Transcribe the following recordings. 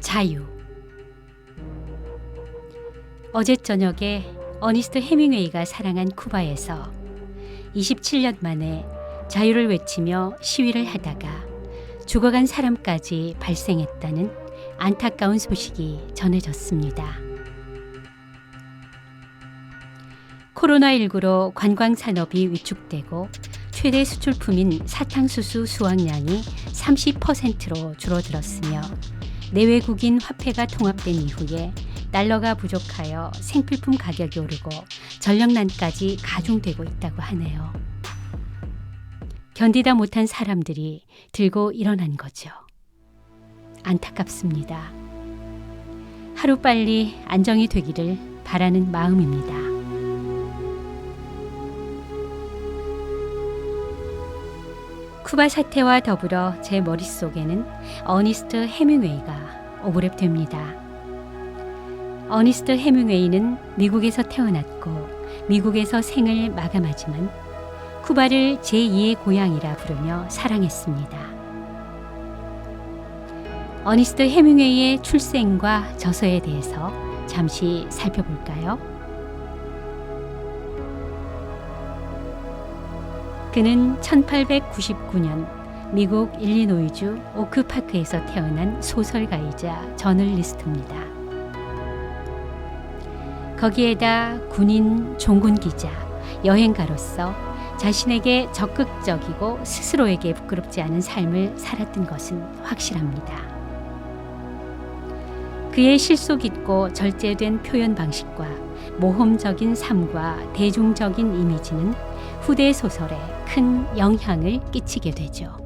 자유. 어제 저녁에 어니스트 헤밍웨이가 사랑한 쿠바에서 27년 만에 자유를 외치며 시위를 하다가 죽어간 사람까지 발생했다는 안타까운 소식이 전해졌습니다. 코로나19로 관광산업이 위축되고 최대 수출품인 사탕수수 수확량이 30%로 줄어들었으며 내외국인 화폐가 통합된 이후에 달러가 부족하여 생필품 가격이 오르고 전력난까지 가중되고 있다고 하네요. 견디다 못한 사람들이 들고 일어난 거죠. 안타깝습니다. 하루빨리 안정이 되기를 바라는 마음입니다. 쿠바 사태와 더불어 제 머릿속에는 어니스트 헤밍웨이가 오버랩됩니다. 어니스트 헤밍웨이는 미국에서 태어났고 미국에서 생을 마감하지만 쿠바를 제2의 고향이라 부르며 사랑했습니다. 어니스트 헤밍웨이의 출생과 저서에 대해서 잠시 살펴볼까요? 그는 1899년 미국 일리노이주 오크파크에서 태어난 소설가이자 저널리스트입니다. 거기에다 군인, 종군기자, 여행가로서 자신에게 적극적이고 스스로에게 부끄럽지 않은 삶을 살았던 것은 확실합니다. 그의 실속 있고 절제된 표현 방식과 모험적인 삶과 대중적인 이미지는 후대 소설에 큰 영향을 끼치게 되죠.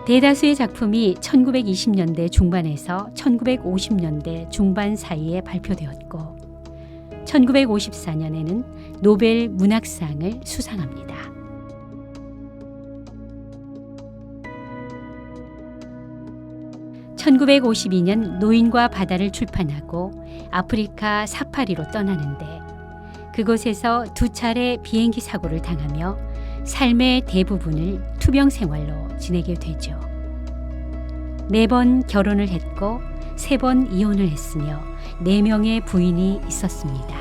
대다수의 작품이 1920년대 중반에서 1950년대 중반 사이에 발표되었고 1954년에는 노벨 문학상을 수상합니다. (1952년) 노인과 바다를 출판하고 아프리카 사파리로 떠나는데 그곳에서 2차례 비행기 사고를 당하며 삶의 대부분을 투병 생활로 지내게 되죠. 4번 결혼을 했고 3번 이혼을 했으며 4명의 부인이 있었습니다.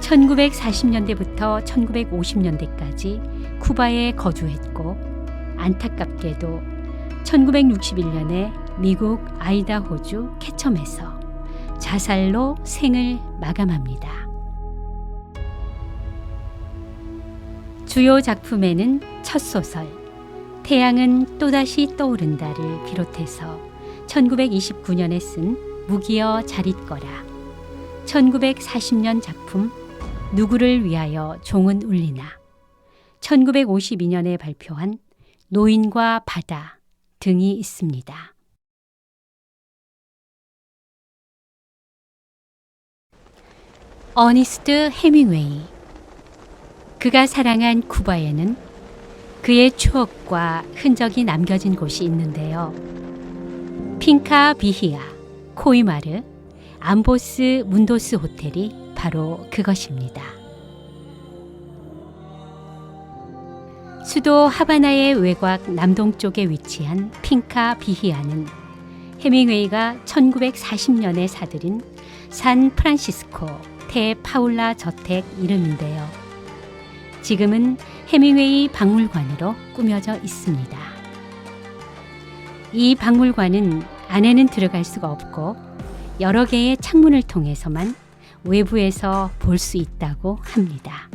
1940년대부터 1950년대까지 쿠바에 거주했고 안타깝게도 1961년에 미국 아이다호주 캐첨에서 자살로 생을 마감합니다. 주요 작품에는 첫 소설 태양은 또다시 떠오른다를 비롯해서 1929년에 쓴 무기여 잘 있거라, 1940년 작품 누구를 위하여 종은 울리나, 1952년에 발표한 노인과 바다 등이 있습니다. 어니스트 헤밍웨이. 그가 사랑한 쿠바에는 그의 추억과 흔적이 남겨진 곳이 있는데요. 핑카 비히아, 코이마르, 암보스 문도스 호텔이 바로 그것입니다. 수도 하바나의 외곽 남동쪽에 위치한 핑카 비히아는 헤밍웨이가 1940년에 사들인 산 프란시스코 테 파울라 저택 이름인데요. 지금은 헤밍웨이 박물관으로 꾸며져 있습니다. 이 박물관은 안에는 들어갈 수가 없고 여러 개의 창문을 통해서만 외부에서 볼 수 있다고 합니다.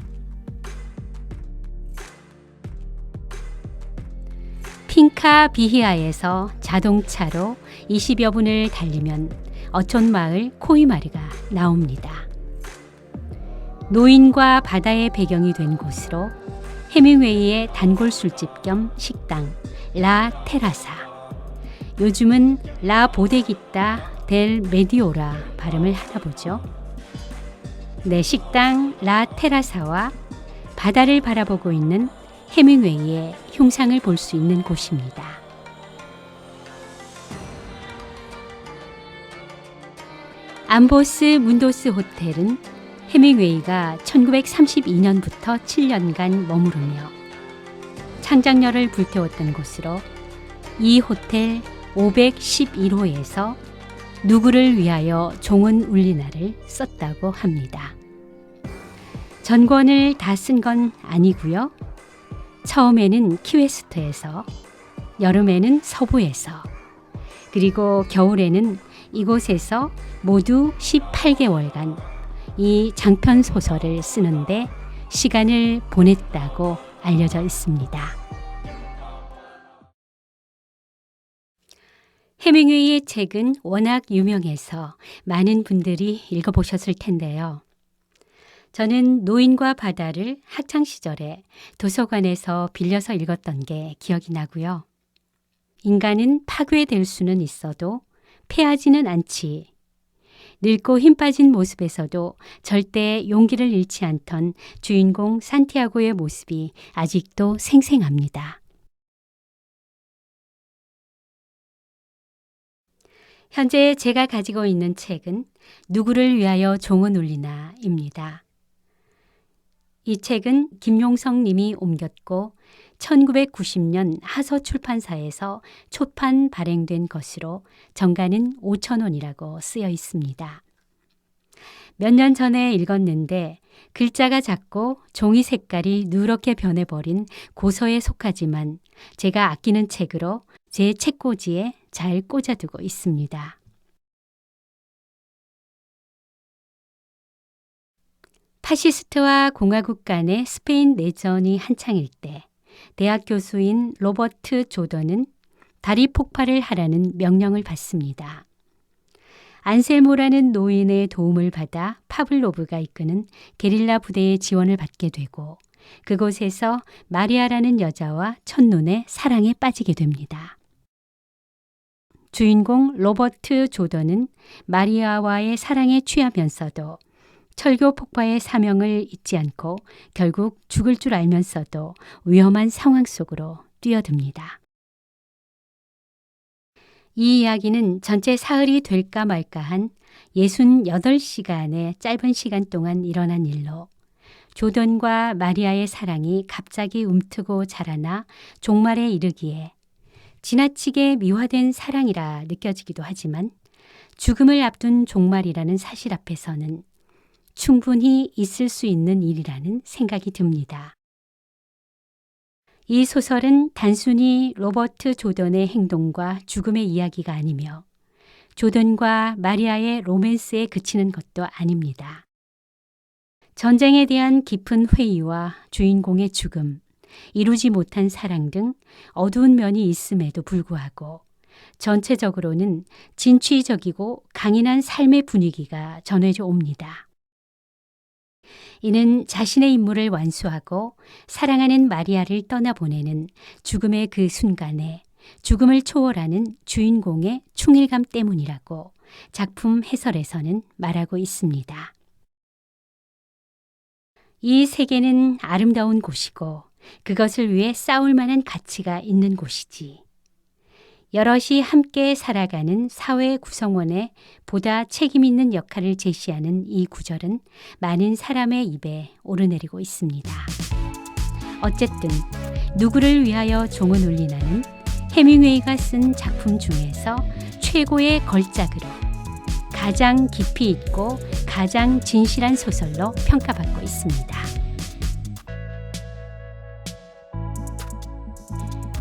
핑카 비히아에서 자동차로 20여 분을 달리면 어촌마을 코이마르가 나옵니다. 노인과 바다의 배경이 된 곳으로 헤밍웨이의 단골 술집 겸 식당 라 테라사, 요즘은 라 보데기타 델 메디오라 발음을 하나 보죠. 네, 식당 라 테라사와 바다를 바라보고 있는 헤밍웨이의 흉상을 볼 수 있는 곳입니다. 암보스 문도스 호텔은 헤밍웨이가 1932년부터 7년간 머무르며 창작열을 불태웠던 곳으로 이 호텔 511호에서 누구를 위하여 종은 울리나를 썼다고 합니다. 전권을 다 쓴 건 아니고요. 처음에는 키웨스트에서, 여름에는 서부에서, 그리고 겨울에는 이곳에서 모두 18개월간 이 장편 소설을 쓰는데 시간을 보냈다고 알려져 있습니다. 해밍웨이의 책은 워낙 유명해서 많은 분들이 읽어보셨을 텐데요. 저는 노인과 바다를 학창시절에 도서관에서 빌려서 읽었던 게 기억이 나고요. 인간은 파괴될 수는 있어도 패하지는 않지. 늙고 힘 빠진 모습에서도 절대 용기를 잃지 않던 주인공 산티아고의 모습이 아직도 생생합니다. 현재 제가 가지고 있는 책은 누구를 위하여 종은 울리나입니다. 이 책은 김용성 님이 옮겼고 1990년 하서출판사에서 초판 발행된 것으로 정가는 5,000원이라고 쓰여 있습니다. 몇 년 전에 읽었는데 글자가 작고 종이 색깔이 누렇게 변해버린 고서에 속하지만 제가 아끼는 책으로 제 책꽂이에 잘 꽂아두고 있습니다. 파시스트와 공화국 간의 스페인 내전이 한창일 때 대학 교수인 로버트 조던은 다리 폭발을 하라는 명령을 받습니다. 안셀모라는 노인의 도움을 받아 파블로브가 이끄는 게릴라 부대의 지원을 받게 되고 그곳에서 마리아라는 여자와 첫눈에 사랑에 빠지게 됩니다. 주인공 로버트 조던은 마리아와의 사랑에 취하면서도 철교 폭파의 사명을 잊지 않고 결국 죽을 줄 알면서도 위험한 상황 속으로 뛰어듭니다. 이 이야기는 전체 사흘이 될까 말까한 68시간의 짧은 시간 동안 일어난 일로 조던과 마리아의 사랑이 갑자기 움트고 자라나 종말에 이르기에 지나치게 미화된 사랑이라 느껴지기도 하지만 죽음을 앞둔 종말이라는 사실 앞에서는 충분히 있을 수 있는 일이라는 생각이 듭니다. 이 소설은 단순히 로버트 조던의 행동과 죽음의 이야기가 아니며 조던과 마리아의 로맨스에 그치는 것도 아닙니다. 전쟁에 대한 깊은 회의와 주인공의 죽음, 이루지 못한 사랑 등 어두운 면이 있음에도 불구하고 전체적으로는 진취적이고 강인한 삶의 분위기가 전해져 옵니다. 이는 자신의 임무를 완수하고 사랑하는 마리아를 떠나보내는 죽음의 그 순간에 죽음을 초월하는 주인공의 충일감 때문이라고 작품 해설에서는 말하고 있습니다. 이 세계는 아름다운 곳이고 그것을 위해 싸울 만한 가치가 있는 곳이지. 여럿이 함께 살아가는 사회 구성원의 보다 책임 있는 역할을 제시하는 이 구절은 많은 사람의 입에 오르내리고 있습니다. 어쨌든 누구를 위하여 종은 울리나는 해밍웨이가 쓴 작품 중에서 최고의 걸작으로 가장 깊이 있고 가장 진실한 소설로 평가받고 있습니다.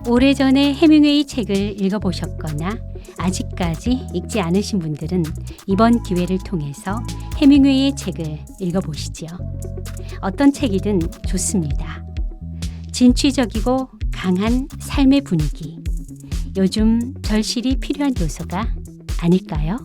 오래전에 해밍웨이 책을 읽어보셨거나 아직까지 읽지 않으신 분들은 이번 기회를 통해서 해밍웨이의 책을 읽어보시죠. 어떤 책이든 좋습니다. 진취적이고 강한 삶의 분위기, 요즘 절실히 필요한 요소가 아닐까요?